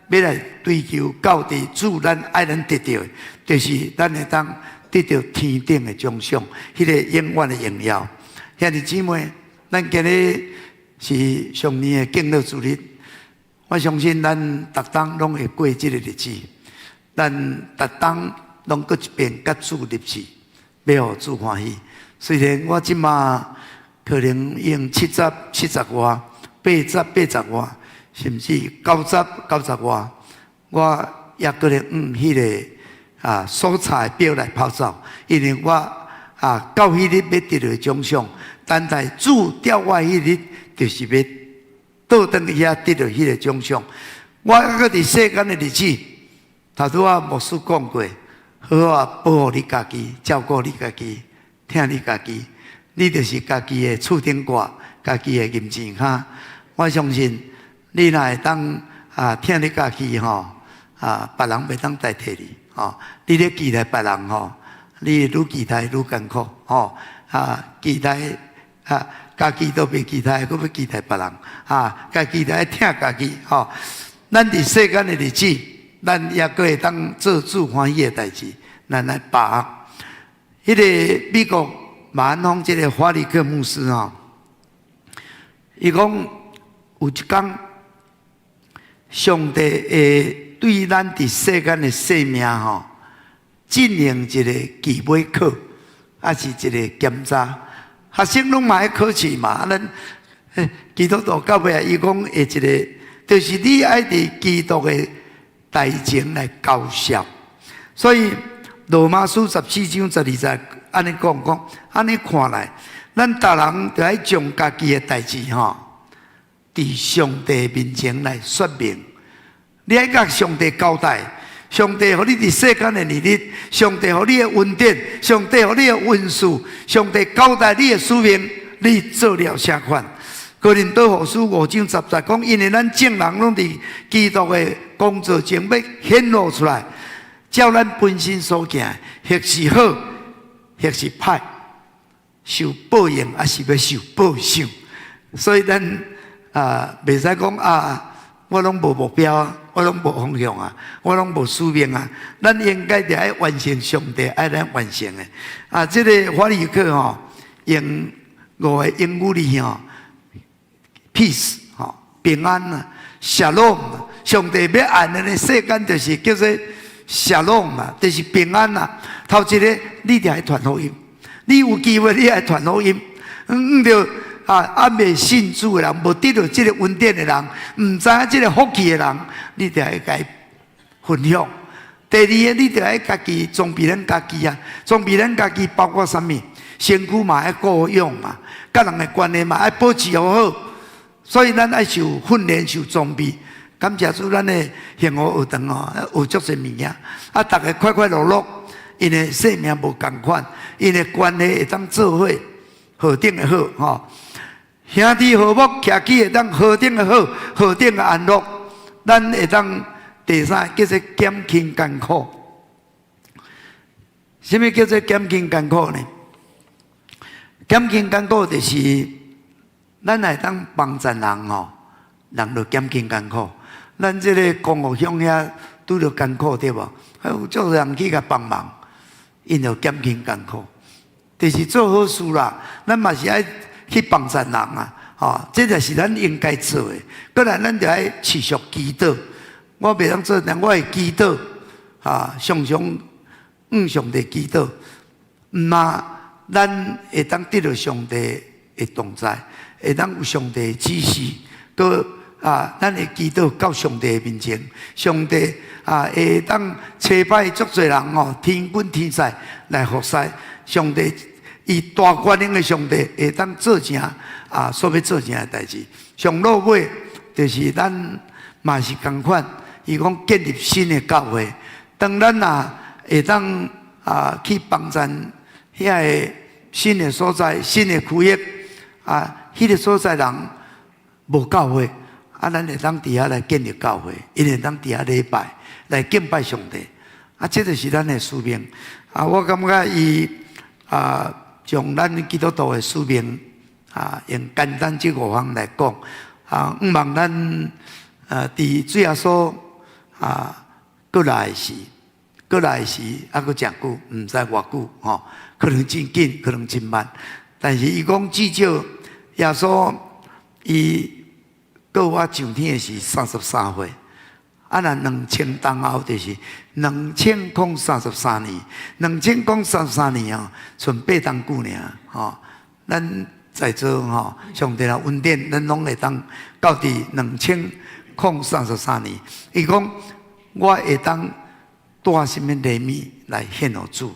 Speaker 2: 要来追求到底主咱爱咱得到的，就是咱会当得到天顶的奖赏，迄个永远的荣耀。兄弟姊妹，咱今日是上年的敬老主日，我相信咱逐当拢会过这个日子，咱逐当拢搁一遍甲主立志，要互主欢喜。虽然我即马可能用70外、80外，甚至90外，我也可能用迄个所采表来跑走，因为我到迄日要得到奖赏，等待主调我迄日，就是要倒转去遐得到迄个奖赏。我搁伫世间的日子，头拄牧师讲过，好好保护你家己，照顾你家己，听你家己，你就是家己的厝顶挂，家己的银钱卡。我相信你若会当听你家己别人袂当代替你你咧期待别人你愈期待愈艰苦期待家己都袂期待，佫要期待别人家己来听家己咱伫世间的日子，咱也佫会当做主欢喜的代志，咱来把握。迄个美国马鞍峰这个法里克牧师伊讲有一天，上帝会对咱伫世间的生命进行一个期末考，是一个检查。学生拢嘛爱考试嘛，咱基督徒到尾伊讲会一个，就是你爱伫基督的大前来交涉。所以罗马书14章12节安尼讲，安尼看来，咱逐人就爱将家己的代志伫上帝面前来说明。你爱甲上帝交代，上帝互你伫世间的日子，上帝互你的恩典，上帝互你的恩赐，上帝交代你的使命，你做了啥款？哥林多后书5章10节讲，因为咱众人拢伫基督的工作前要显露出来，照咱本身所行，或是好，或是歹，受报应还是要受报赏。所以咱袂使讲我拢无目标我拢无方向我拢无使命咱应该就爱完成上帝爱咱完成的这个法律课用5个英语里peace 平安shalom， 上帝要安的世间就是叫做 shalom 就是平安头一个你就爱传福音，你有机会你爱传福音，着未信主的人，无得到这个恩典的人，唔知影这个福气的人，你就爱甲伊分享。第二个，你就爱家己装备咱家己装备咱家己包括啥物？身躯嘛爱顾养甲人的关系嘛爱保持好。所以咱爱受训练、受装备。感谢主，咱的幸福学堂有足侪物件大家快快乐乐，因为生命无共款，因为关系会当做伙河顶的好吼。兄弟和睦，徛起会当河顶的好，河顶的安乐。咱会当第三叫做减轻艰苦。什么叫做减轻艰苦呢？减轻艰苦就是咱会当帮助人吼，人就减轻艰苦。咱这个公务乡遐拄着艰苦对无？还有足人去甲帮忙，因就减轻艰苦。就是做好事啦，咱嘛是爱去帮助人啊！这就是咱应该做的。过来，咱就爱持续祈祷。我袂当做，但我会祈祷常常上帝祈祷，嘛，咱会当得到上帝的同在，会当有上帝的指示，咱会祈祷到上帝的面前，上帝会当差派足侪人天君天使来服侍上帝。伊大权能的上帝会当做成所要做成的代志。上落尾就是咱嘛是同款，伊讲建立新的教会。当咱会当去帮助遐个新的所在、新的区域迄个所在人无教会，咱会当伫遐来建立教会，因会当伫遐礼拜来敬拜上帝。这就是咱的使命。我感觉伊从咱基督徒的使命用简单这5方来讲毋望咱伫最后所过来时，佫诚久，毋知偌久可能真紧，可能真慢。但是伊讲至少耶稣伊到我上天的是33岁，若2000当后就是2033年，2033年剩8当久尔咱在座上帝的恩典，咱拢会当到伫2033年。伊讲我会当带什么礼物来献互主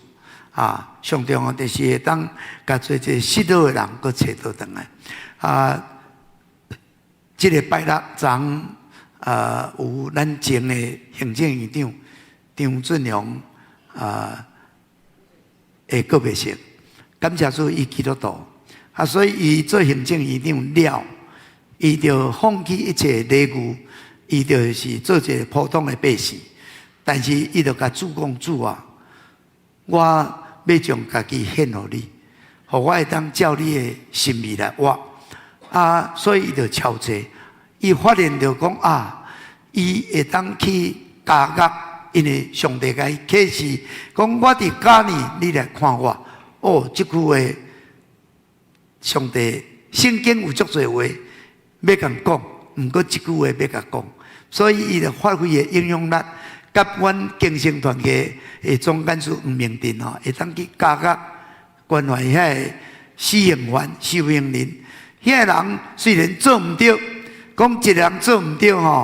Speaker 2: 上帝就是会当甲做这失落的人搁找倒转来这个拜六昨有咱前的行政院长张俊良的告别式，感谢主伊基督徒所以伊做行政院长了，伊就放弃一切礼遇，伊就是做一个普通的百姓，但是伊就甲主讲主我要将家己献互你，互我会当照你的心意来活所以伊就超济，伊发现着讲伊会当去加压，因为上帝甲伊启示，讲我伫家呢，你来看我。这句话，上帝圣经有足侪话要甲讲，毋过这句话要甲讲，所以伊就发挥的影响力，甲阮敬诚团契的总干事黄明定会当去加压关怀遐个死刑犯、受刑人，遐个人虽然做毋对，讲一个人做毋对3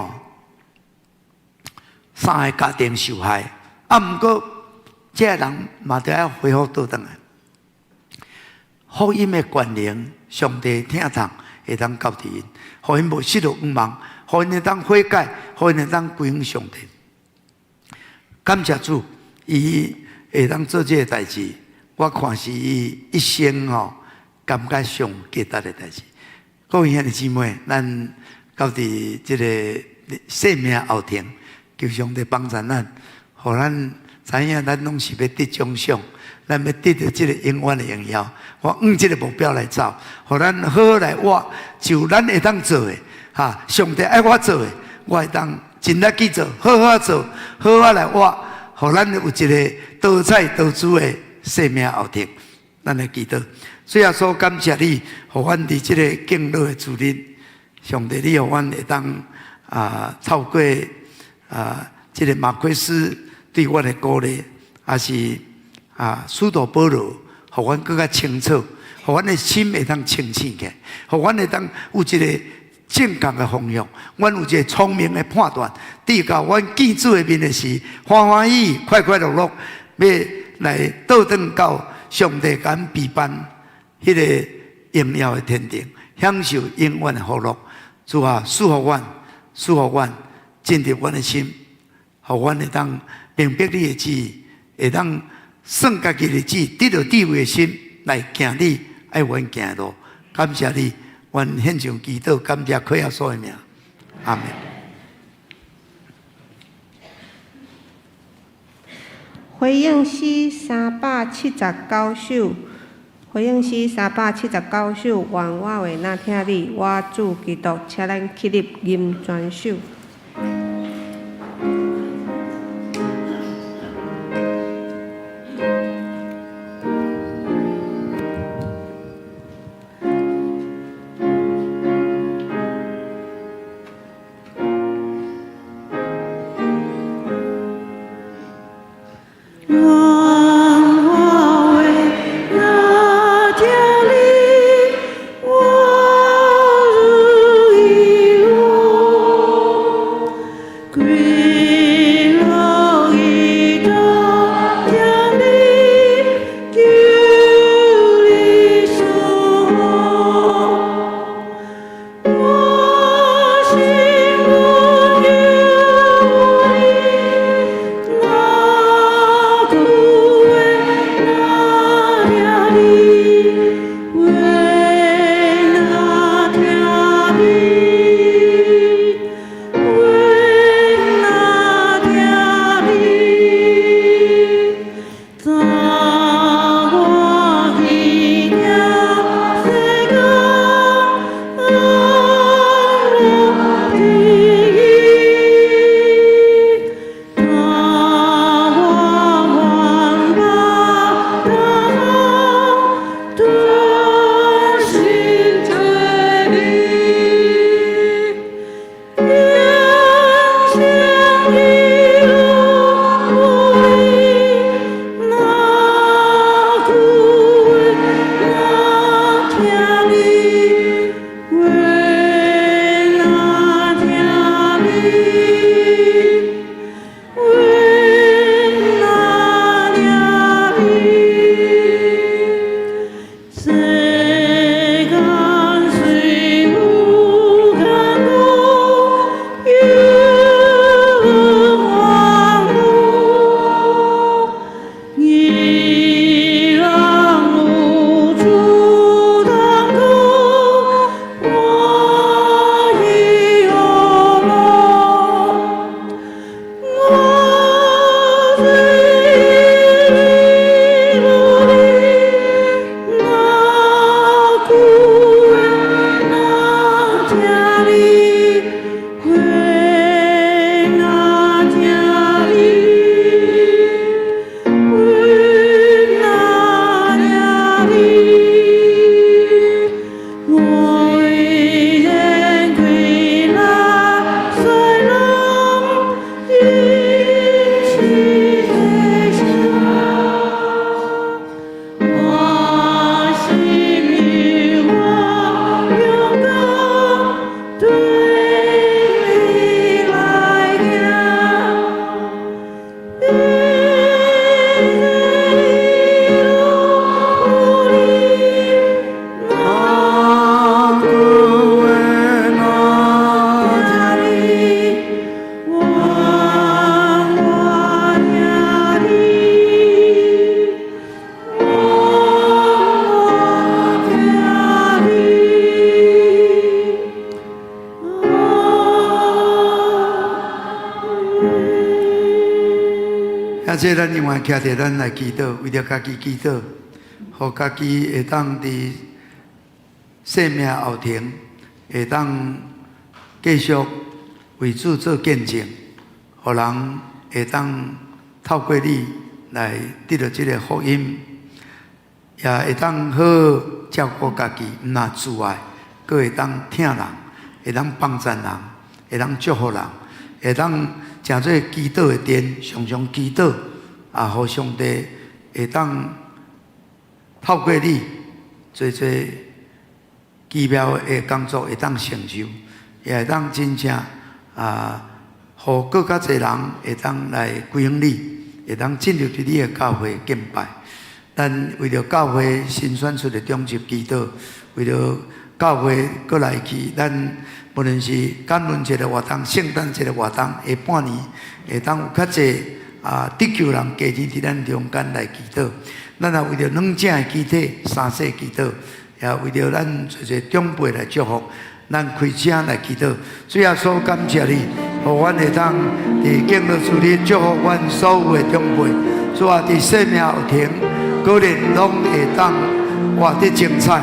Speaker 2: 个家庭受害，毋过这个人嘛得要恢复倒转来。福音的权能，上帝听从会当交替因，互因无失落愿望，互因会当悔改，互因会当归向上帝。感谢主，伊会当做这个代志，我看是伊一生感觉上价值的代志。各位兄弟姊妹，咱到伫这个生命后庭，求上帝帮助咱，互咱知影咱拢是要得奖赏，咱要得到这个永远的荣耀。我往这个目标来走，互咱好好来活，就咱会当做的上帝爱我做的，我会当尽力去做，好好做，好好来活，互咱有一个多彩多姿的生命后庭。咱来祈祷，主耶稣感谢你，互阮伫这个敬老的主日，上帝你互阮会当透过这个马奎斯对我的鼓励，也是使徒保罗，互阮更加清楚，互阮的心会当清醒起来，互阮会当有一个正确的方向，阮有一个聪明的判断，对到阮见主的面的时，欢欢喜喜、快快乐乐，要来倒转到上帝甲咱陪伴迄个荣耀的天庭，享受永远的福乐。主啊，赐福阮，赐福阮，进入阮的心，互阮会当明白你的旨意，会当算家己的旨，得到智慧的心来行你爱阮行路。感谢你，阮献上祈祷，感谢靠耶稣的名，阿门。
Speaker 1: 回应诗379首，回应诗379首，愿我话那听你，我主基督，请咱起立吟全首。
Speaker 2: 即咱另外徛伫咱来祈祷，为着家己祈祷，互家己会当伫生命后庭，会当继续为主做见证，互人会当透过你来得到即个福音，也会当好照顾家己，毋若自爱，佫会当疼人，会当帮助人，会当祝福人，会当诚做祈祷的殿，常常祈祷，互上帝会当透过你做奇妙的工作，会当成就，也会当真正互更较侪人会当来归向你，会当进入伫你的教会敬拜。咱为着教会新选出的中级祈祷，为着教会过来去，咱无论是感恩节的活动、圣诞节的活动，下半年会当有较侪得救人家己伫咱中间来祈祷。咱也为着两正的肢体、三世祈祷，也为着咱一个长辈来祝福。咱开声来祈祷，主耶稣感谢你，互阮会当伫敬乐主日祝福阮所有的长辈。主啊，伫生命后庭，个人拢会当活得精彩。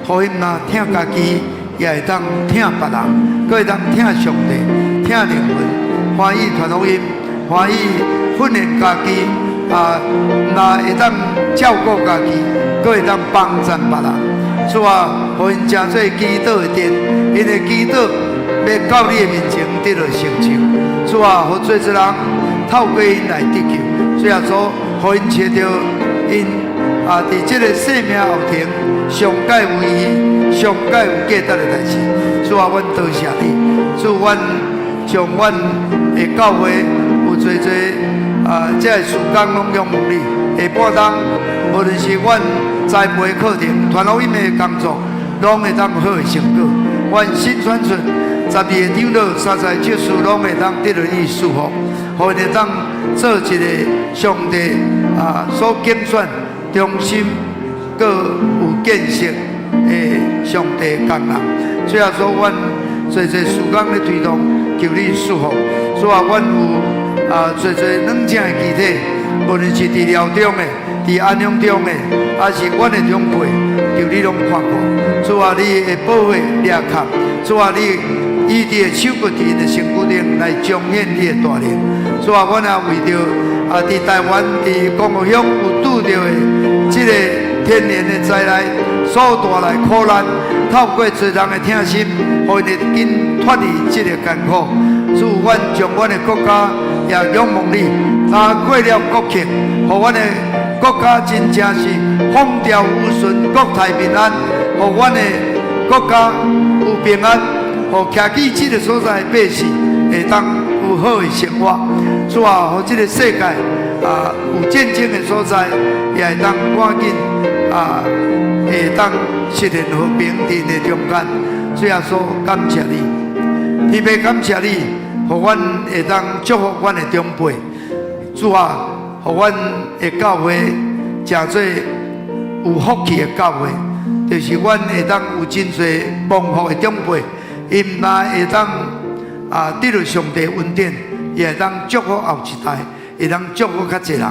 Speaker 2: 互因若听家己，也会当听别人，搁会当听上帝，听灵魂，欢喜传福音，欢喜训练家己。若会当照顾家己，搁会当帮助别人。主啊，互因真做祈祷的殿，因的祈祷要到你的面前得到成就。主啊，互做一人透过因来得救。主耶稣，互因找到因伫这个生命后庭上界有意义、上界有价值的代志。主啊，阮多谢你。主，阮将阮的教会有做这个事工拢仰望你。下半冬，无论是阮栽培课程、传福音的工作，拢会当有好的成果。阮新宣村12个长老、30个执事，拢会当得到你祝福，互因会当做一个上帝所拣选、忠心、搁有见识的上帝工人。主要说，阮做事工咧推动，求你祝福。主啊，阮有做软正的肢体。无论是治疗中的、伫安养中的，还是阮的长辈，求你拢看顾。主啊，你会保护掠卡。主啊，你以你的手骨伫因的身躯顶来彰显你的大能。主啊，阮也为着伫台湾伫公务乡有拄着的这个天然的灾难所带来苦难，透过侪人的疼心，互因会紧脱离这个艰苦。主，阮将阮的国家也仰望你。过了国庆，互阮的国家真正是风调雨顺，国泰民安，互阮的国家有平安，互徛起这个所在的百姓会当有好的生活。主啊，互这个世界有战争的所在，也会当赶紧会当实现和平伫的中间。主耶稣，感谢你，特别感谢你，互阮会当祝福阮的长辈。主啊，互阮的教会诚做有福气的教会，就是阮会当有真侪丰富的长辈，因毋但会当得到上帝恩典，也会当祝福后一代，会当祝福较侪人，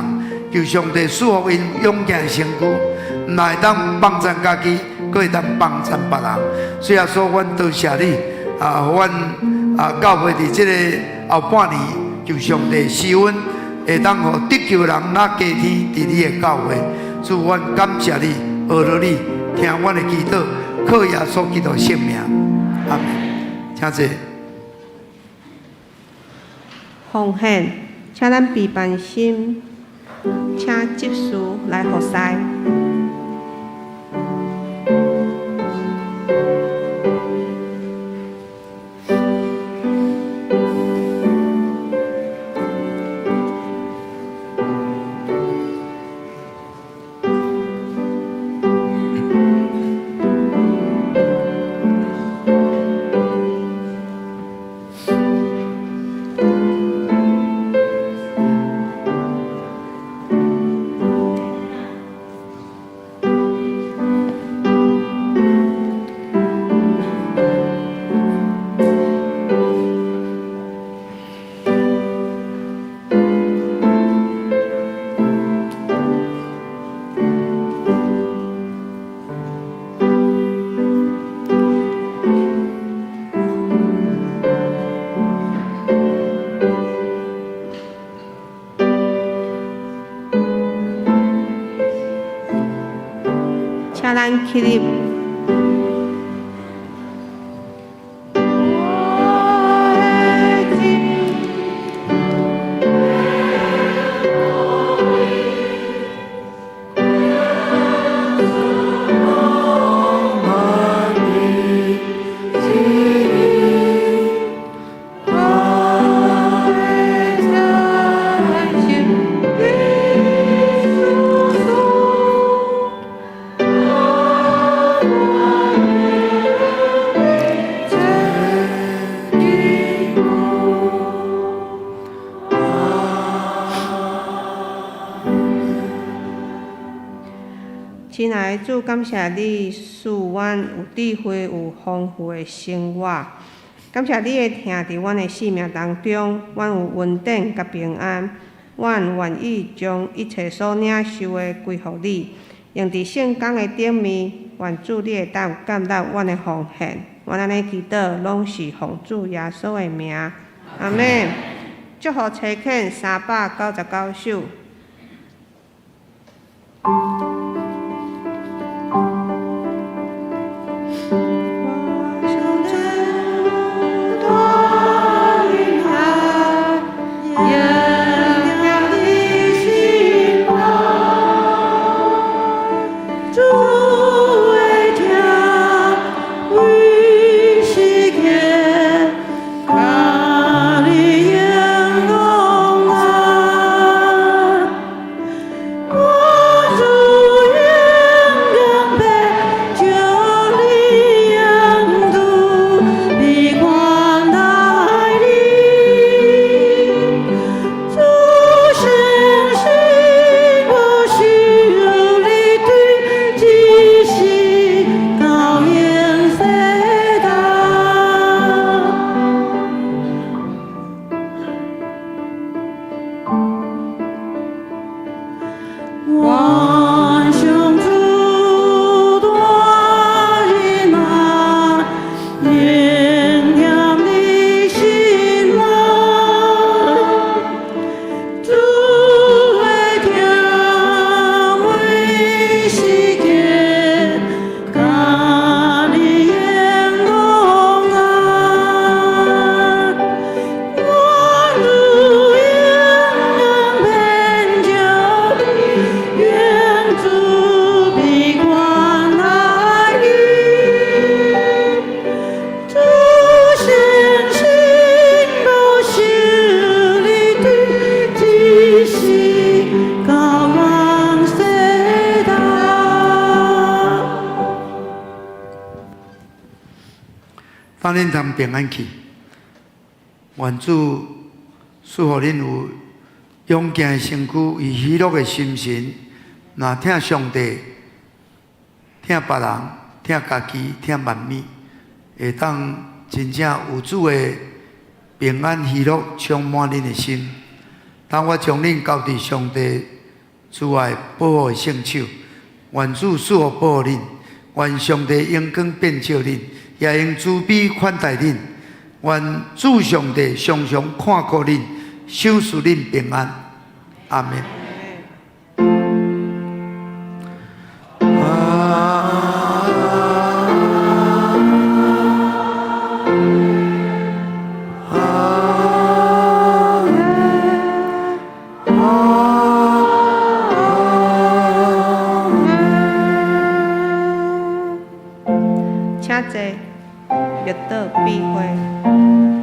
Speaker 2: 求上帝赐福因勇健的身躯，毋但会当帮助家己，阁会当帮助别人。所以说，阮多谢你互阮教会伫这个后半年，求上帝施恩。会当互得救人那加天伫你的教会，主，阮感谢你，学了你，听阮的祈祷，靠耶稣基督圣名，阿门。请坐。
Speaker 1: 奉献，请咱备办心，请执事来服侍。请咱起立。亲爱的主，感谢你赐阮有智慧、有丰富的生活。感谢你的听伫阮的生命当中，阮有稳定甲平安。阮愿意将一切所领受的归互你，用伫圣工的顶面，愿主你会当感纳阮的奉献。阮安尼祈祷，拢是奉主耶稣的名。阿门。祝福车肯399首。
Speaker 2: 当恁通平安去，愿主赐予恁有勇健的身躯，以喜乐的心情，若听上帝、听别人、听家己、听万物，会当真正有主的平安喜乐充满恁的心。当我将恁交伫上帝主爱保护的圣手，愿主赐予保护恁，愿上帝阳光遍照恁。也用慈悲款待恁，愿主上帝常常看顾恁，守护恁平安。阿门。
Speaker 1: 请坐，阅读避讳。